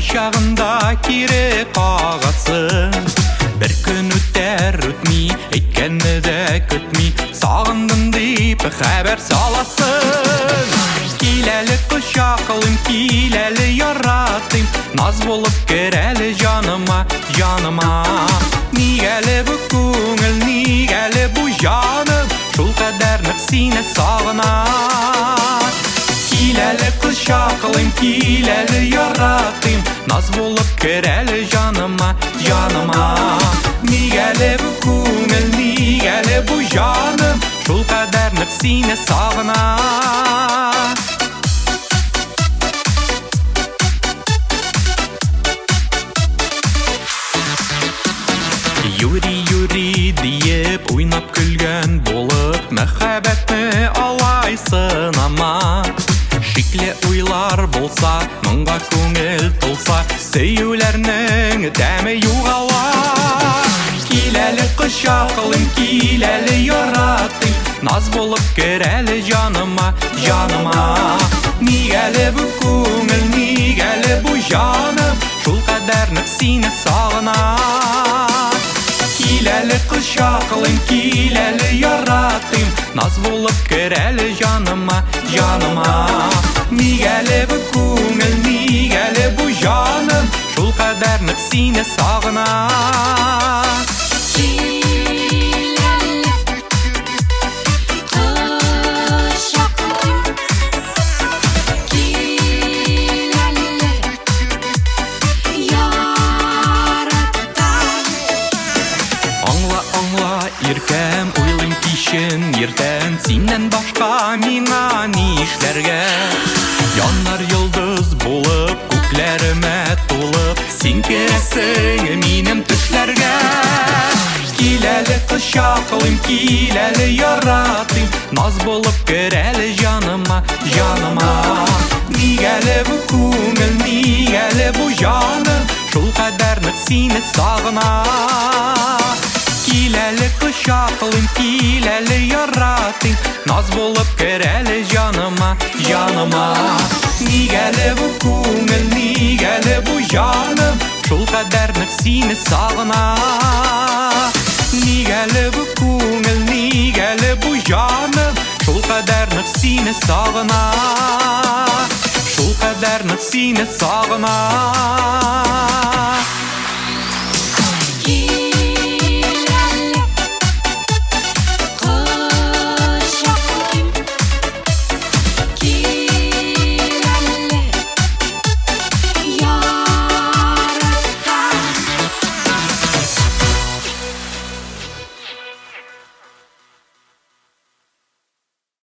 құшағында керек қағасың. Бір күн өтер өтмей, әйткенді де күтмей, сағындым деп хабар саласың. Келәлі құшақылым, келәлі яратым, наз болып керәлі жаныма, жаныма. Нигәлі бұ көңіл, нигәлі бұ жаным, шул қадарнық сені сағына. Келәлі құшақылым, келәлі яратым, наз болып керәлі жаныма, жаныма. Нигәлі бұ көңіл, нигәлі бұ жаным, шул қадарнық сені сағына. Юри дейіп, ойнап күлген болып, мәхәбәтні алайсын ама. Шикле ойлар болса, мұңға көңіл толса, сөйеулерінің дәмі юғала. Келәлі құшақылым, келәлі яратым, наз болып керәлі жаныма, жаныма. Нигәлі бұ көңіл, нигәлі бұ жаным, шул қадарнық сені сағына. Келәлі құшақылым, келәлі яратым, наз болып керәлі жаныма, жаныма. Нигәлі бұ көңіл, нигәлі бұ жаным, шул қадарнық сені сағына. Иркәм уйлым кишен ертән, синнән башка миңа нишләргә. Яннар йолдыз булып, күкләремә тулып, син керәсең минем төшләргә. Келәлі құшақылым, келәлі яратым, наз булып керәле жаныма, жаныма. Нигәлі бұ күңіл, нигәлі бұ жаным, шул қадарнық сені сағына. Келәлі құшақылым, келәлі яратым, наз болып керәлі жаныма, жаныма. Нигәлі бұ көңіл, нигәлі бұ жаным, шул қадарнық сені сағына. Нигәлі бұ көңіл, нигәлі бұ жаным, шул қадарнық сені сағына. Шул қадарнық сені сағына.